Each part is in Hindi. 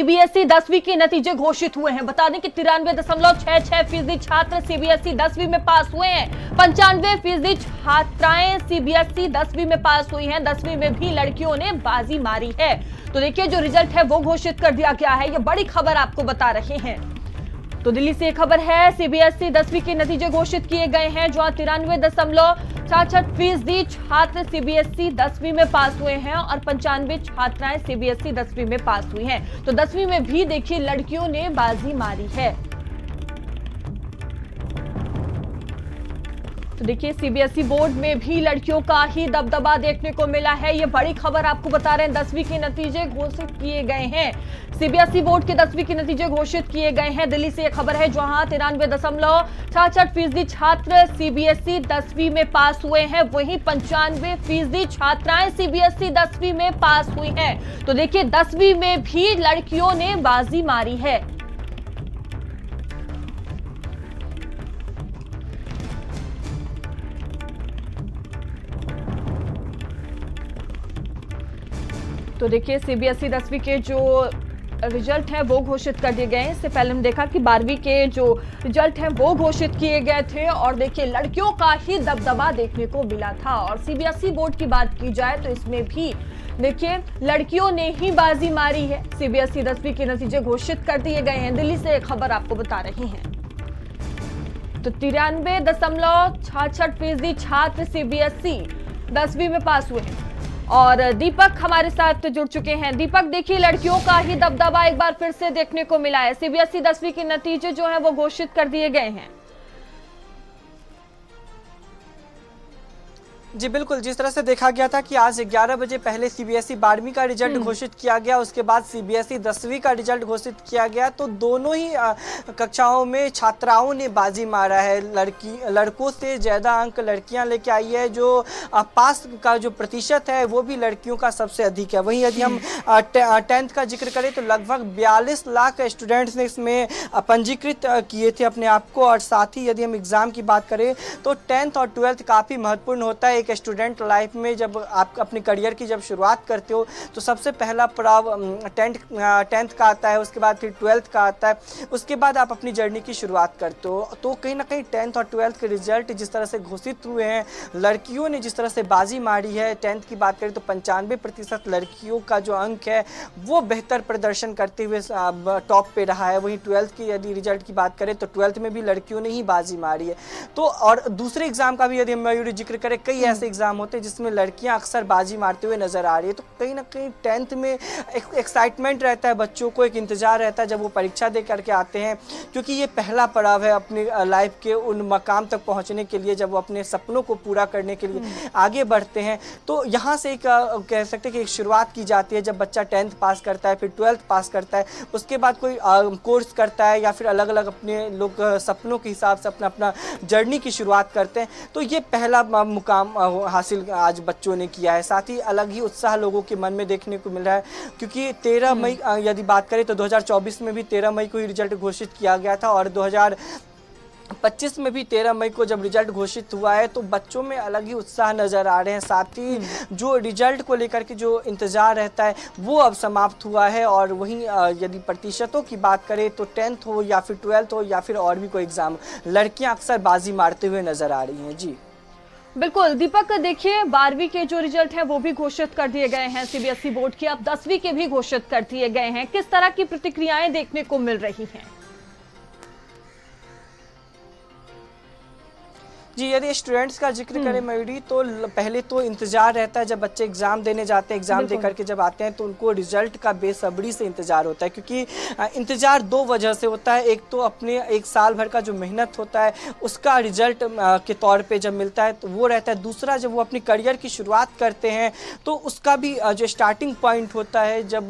सीबीएसई 10वीं के नतीजे घोषित हुए हैं। बता दें कि 93.66% छात्र सीबीएसई 10वीं में पास हुए हैं। 95% छात्राएं सीबीएसई 10वीं में पास हुई हैं। 10वीं में भी लड़कियों ने बाजी मारी है। तो देखिए, जो रिजल्ट है वो घोषित कर दिया गया है। ये बड़ी खबर आपको बता रहे हैं। तो दिल्ली से खबर है, सीबीएसई 10वीं के नतीजे घोषित किए गए हैं, जहां 93.66% छात्र सीबीएसई 10वीं में पास हुए हैं और 95 छात्राएं सीबीएसई 10वीं में पास हुई हैं। तो 10वीं में भी देखिए लड़कियों ने बाजी मारी है। तो देखिए, सीबीएसई बोर्ड में भी लड़कियों का ही दबदबा देखने को मिला है। ये बड़ी खबर आपको बता रहे हैं। 10वीं के नतीजे घोषित किए गए हैं। सीबीएसई बोर्ड के 10वीं के नतीजे घोषित किए गए हैं। दिल्ली से यह खबर है, जहां 93.66% छात्र सीबीएसई 10वीं में पास हुए हैं, वहीं 95% छात्राएं सीबीएसई 10वीं में पास हुई हैं। तो देखिए, 10वीं में भी लड़कियों ने बाजी मारी है। तो देखिए, सीबीएसई 10वीं के जो रिजल्ट है वो घोषित कर दिए गए हैं। इससे पहले हम देखा कि 12वीं के जो रिजल्ट हैं वो घोषित किए गए थे और देखिए लड़कियों का ही दबदबा देखने को मिला था। और सीबीएसई बोर्ड की बात की जाए तो इसमें भी देखिए लड़कियों ने ही बाजी मारी है। सीबीएसई 10वीं के नतीजे घोषित कर दिए गए हैं। दिल्ली से खबर आपको बता रही हैं। तो 93.66% छात्र सीबीएसई 10वीं में पास हुए हैं। और दीपक हमारे साथ जुड़ चुके हैं। दीपक, देखिए लड़कियों का ही दबदबा एक बार फिर से देखने को मिला है। सीबीएसई 10वीं के नतीजे जो हैं वो घोषित कर दिए गए हैं। जी बिल्कुल, जिस तरह से देखा गया था कि आज 11 बजे पहले सीबीएसई 12वीं का रिजल्ट घोषित किया गया, उसके बाद सीबीएसई 10वीं का रिजल्ट घोषित किया गया, तो दोनों ही कक्षाओं में छात्राओं ने बाजी मारा है। लड़कों से ज़्यादा अंक लड़कियां लेके आई है। जो पास का जो प्रतिशत है वो भी लड़कियों का सबसे अधिक है। वहीं यदि हम 10th का जिक्र करें तो लगभग 42 लाख स्टूडेंट्स ने इसमें पंजीकृत किए थे अपने आप को। और साथ ही यदि हम एग्ज़ाम की बात करें तो 10th और 12th काफ़ी महत्वपूर्ण होता है एक स्टूडेंट लाइफ में। जब आप अपने करियर की जब शुरुआत करते हो तो सबसे पहला पड़ाव 10th का आता है, उसके बाद फिर 12th का आता है, उसके बाद आप अपनी जर्नी की शुरुआत करते हो। तो कहीं ना कहीं 10th और 12th के रिजल्ट जिस तरह से घोषित हुए हैं, लड़कियों ने जिस तरह से बाजी मारी है, 10th की बात करें तो 95% लड़कियों का जो अंक है वो बेहतर प्रदर्शन करते हुए टॉप पे रहा है। वहीं 12th की यदि रिजल्ट की बात करें तो 12th में भी लड़कियों ने ही बाजी मारी है। तो और दूसरे एग्जाम का भी यदि हम मयूरी जिक्र करें, कई ऐसे एग्जाम होते हैं जिसमें लड़कियां अक्सर बाजी मारते हुए नजर आ रही है। तो कहीं ना कहीं 10th में एक एक्साइटमेंट रहता है, बच्चों को एक इंतजार रहता है जब वो परीक्षा दे करके आते हैं, क्योंकि ये पहला पड़ाव है अपनी लाइफ के उन मकाम तक पहुंचने के लिए, जब वो अपने सपनों को पूरा करने के लिए आगे बढ़ते हैं। तो यहाँ से एक कह सकते हैं कि एक शुरुआत की जाती है। जब बच्चा 10th पास करता है, फिर 12th पास करता है, उसके बाद कोई कोर्स करता है या फिर अलग अलग अपने लोग सपनों के हिसाब से अपना अपना जर्नी की शुरुआत करते हैं। तो ये पहला मुकाम हासिल आज बच्चों ने किया है। साथ ही अलग ही उत्साह लोगों के मन में देखने को मिल रहा है, क्योंकि 13 मई यदि बात करें तो 2024 में भी 13 मई को ही रिजल्ट घोषित किया गया था और 2025 में भी 13 मई को जब रिजल्ट घोषित हुआ है तो बच्चों में अलग ही उत्साह नज़र आ रहे हैं। साथ ही जो रिजल्ट को लेकर के जो इंतज़ार रहता है वो अब समाप्त हुआ है। और वहीं यदि प्रतिशतों की बात करें तो 10th हो या फिर 12th हो या फिर और भी कोई एग्ज़ाम, लड़कियां अक्सर बाजी मारते हुए नज़र आ रही हैं। जी बिल्कुल दीपक, देखिए 12वीं के जो रिजल्ट हैं वो भी घोषित कर दिए गए हैं सीबीएसई बोर्ड के। अब 10वीं के भी घोषित कर दिए गए हैं। किस तरह की प्रतिक्रियाएं देखने को मिल रही हैं? जी, यदि स्टूडेंट्स का जिक्र करें मयूरी, तो पहले तो इंतज़ार रहता है जब बच्चे एग्ज़ाम देने जाते हैं, एग्ज़ाम दे करके जब आते हैं तो उनको रिज़ल्ट का बेसब्री से इंतज़ार होता है। क्योंकि इंतज़ार दो वजह से होता है। एक तो अपने एक साल भर का जो मेहनत होता है उसका रिज़ल्ट के तौर पे जब मिलता है तो वो रहता है। दूसरा, जब वो अपनी करियर की शुरुआत करते हैं तो उसका भी जो स्टार्टिंग पॉइंट होता है, जब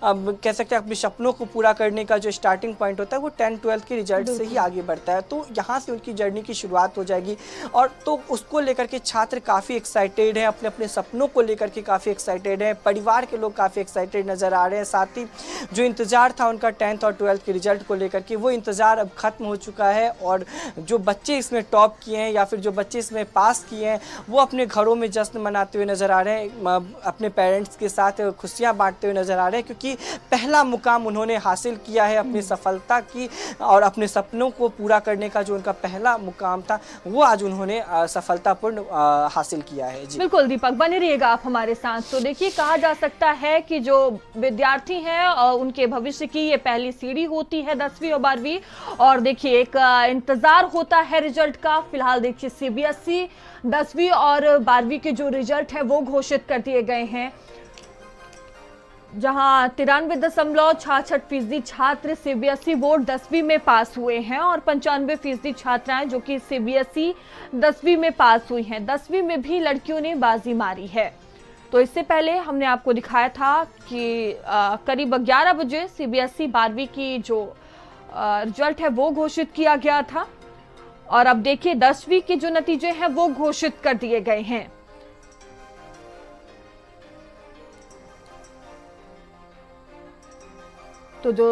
कह सकते हैं अपने सपनों को पूरा करने का जो स्टार्टिंग पॉइंट होता है वो 10th 12th के रिजल्ट से ही आगे बढ़ता है। तो यहाँ से उनकी जर्नी की शुरुआत हो जाएगी। और तो उसको लेकर के छात्र काफ़ी एक्साइटेड हैं, अपने अपने सपनों को लेकर के काफ़ी एक्साइटेड हैं, परिवार के लोग काफ़ी एक्साइटेड नज़र आ रहे हैं। साथ ही जो इंतज़ार था उनका 10th और 12th के रिजल्ट को लेकर के, वो इंतज़ार अब ख़त्म हो चुका है और जो बच्चे इसमें टॉप किए हैं या फिर जो बच्चे इसमें पास किए हैं वो अपने घरों में जश्न मनाते हुए नज़र आ रहे हैं, अपने पेरेंट्स के साथ खुशियाँ बांटते हुए नज़र आ रहे हैं, क्योंकि पहला मुकाम उन्होंने हासिल किया है अपनी सफलता की और अपने सपनों को पूरा करने का जो उनका पहला मुकाम था वो आज उन्होंने सफलतापूर्ण हासिल किया है। जी बिल्कुल दीपक, बने रहिएगा आप हमारे साथ। तो देखिए, कहा जा सकता है कि जो विद्यार्थी हैं उनके भविष्य की ये पहली सीढ़ी होती है 10वीं और 12वीं, और देखिए एक इंतजार होता है रिजल्ट का। फिलहाल देखिए सीबीएसई 10वीं और 12वीं के जो रिजल्ट है वो घोषित कर दिए गए हैं, जहां 93.66% छात्र सीबीएसई बोर्ड 10वीं में पास हुए हैं और 95% छात्राएं जो कि सीबीएसई 10वीं में पास हुई हैं। 10वीं में भी लड़कियों ने बाजी मारी है। तो इससे पहले हमने आपको दिखाया था कि करीब 11 बजे सीबीएसई 12वीं की जो रिजल्ट है वो घोषित किया गया था, और अब देखिए 10वीं के जो नतीजे हैं वो घोषित कर दिए गए हैं। तो जो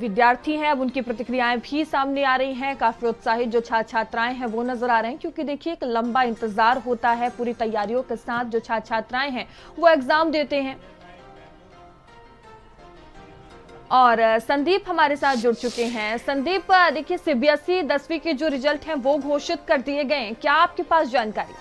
विद्यार्थी हैं अब उनकी प्रतिक्रियाएं भी सामने आ रही हैं। काफी उत्साहित जो छात्र छात्राएं हैं वो नजर आ रहे हैं, क्योंकि देखिए एक लंबा इंतजार होता है। पूरी तैयारियों के साथ जो छात्र छात्राएं हैं वो एग्जाम देते हैं। और संदीप हमारे साथ जुड़ चुके हैं। संदीप, देखिए सीबीएसई 10वीं के जो रिजल्ट हैं वो घोषित कर दिए गए हैं, क्या आपके पास जानकारी?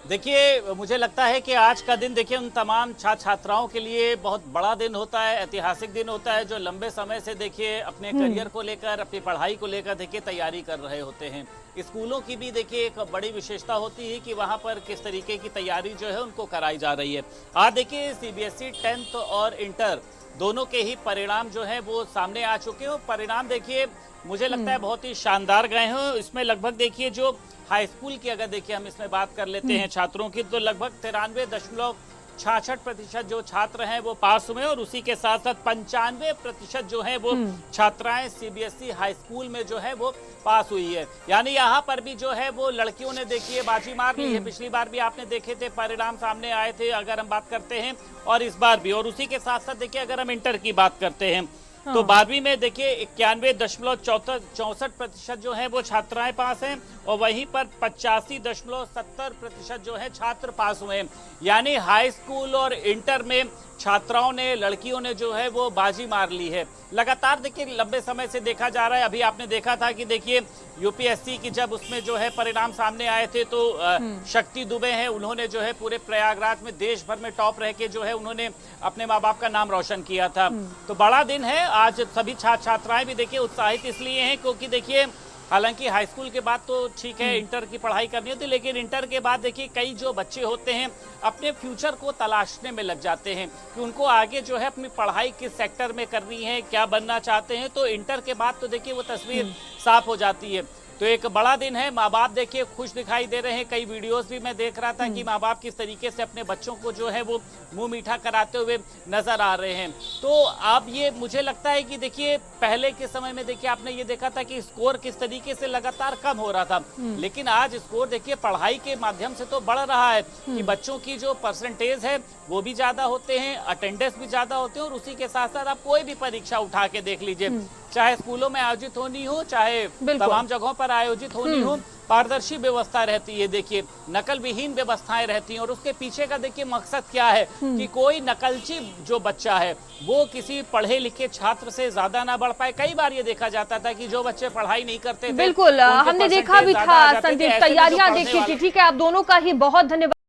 देखिए, मुझे लगता है कि आज का दिन देखिए उन तमाम छात्र छात्राओं के लिए बहुत बड़ा दिन होता है, ऐतिहासिक दिन होता है, जो लंबे समय से देखिए अपने करियर को लेकर, अपनी पढ़ाई को लेकर देखिए तैयारी कर रहे होते हैं। स्कूलों की भी देखिए एक बड़ी विशेषता होती है कि वहाँ पर किस तरीके की तैयारी जो है उनको कराई जा रही है। आज देखिए सीबीएसई 10th और इंटर दोनों के ही परिणाम जो है वो सामने आ चुके हैं। परिणाम देखिए मुझे लगता है बहुत ही शानदार गए हैं। इसमें लगभग देखिए जो हाई स्कूल की अगर देखिए हम इसमें बात कर लेते हैं छात्रों की, तो लगभग 93.66% जो छात्र हैं वो पास हुए, और उसी के साथ साथ 95% जो है वो छात्राएं सीबीएसई हाई स्कूल में जो है वो पास हुई है। यानी यहाँ पर भी जो है वो लड़कियों ने देखिए बाजी मार ली है। पिछली बार भी आपने देखे थे परिणाम सामने आए थे अगर हम बात करते हैं, और इस बार भी। और उसी के साथ साथ देखिए अगर हम इंटर की बात करते हैं तो 12वीं में देखिए 91.64% जो है वो छात्राएं पास हैं, और वहीं पर 85.70% जो है छात्र पास हुए हैं। यानी हाई स्कूल और इंटर में छात्राओं ने, लड़कियों ने जो है वो बाजी मार ली है। लगातार देखिए लंबे समय से देखा जा रहा है। अभी आपने देखा था कि देखिए यूपीएससी की जब उसमें जो है परिणाम सामने आए थे, तो शक्ति दुबे हैं, उन्होंने जो है पूरे प्रयागराज में देश भर में टॉप रह के जो है उन्होंने अपने माँ बाप का नाम रोशन किया था। तो बड़ा दिन है आज। सभी छात्र छात्राएं भी देखिए उत्साहित इसलिए हैं क्योंकि देखिए हालांकि हाई स्कूल के बाद तो ठीक है इंटर की पढ़ाई करनी होती है, लेकिन इंटर के बाद देखिए कई जो बच्चे होते हैं अपने फ्यूचर को तलाशने में लग जाते हैं कि उनको आगे जो है अपनी पढ़ाई किस सेक्टर में करनी है, क्या बनना चाहते हैं। तो इंटर के बाद तो देखिए वो तस्वीर साफ हो जाती है। तो एक बड़ा दिन है। माँ बाप देखिए खुश दिखाई दे रहे हैं। कई वीडियोस भी मैं देख रहा था कि माँ बाप किस तरीके से अपने बच्चों को जो है वो मुंह मीठा कराते हुए नजर आ रहे हैं। तो अब ये मुझे लगता है कि देखिए पहले के समय में देखिए आपने ये देखा था कि स्कोर किस तरीके से लगातार कम हो रहा था, लेकिन आज स्कोर देखिए पढ़ाई के माध्यम से तो बढ़ रहा है कि बच्चों की जो परसेंटेज है वो भी ज्यादा होते हैं, अटेंडेंस भी ज्यादा होते हैं, और उसी के साथ साथ आप कोई भी परीक्षा उठा के देख लीजिए, चाहे स्कूलों में आयोजित होनी हो, चाहे तमाम जगहों पर आयोजित होनी हो, पारदर्शी व्यवस्था रहती है। देखिए नकल विहीन व्यवस्थाएं रहती हैं, और उसके पीछे का देखिए मकसद क्या है कि कोई नकलची जो बच्चा है वो किसी पढ़े लिखे छात्र से ज्यादा ना बढ़ पाए। कई बार ये देखा जाता था कि जो बच्चे पढ़ाई नहीं करते थे, बिल्कुल हमने देखा भी था संदीप, तैयारियां देखी थी। ठीक है, आप दोनों का ही बहुत धन्यवाद।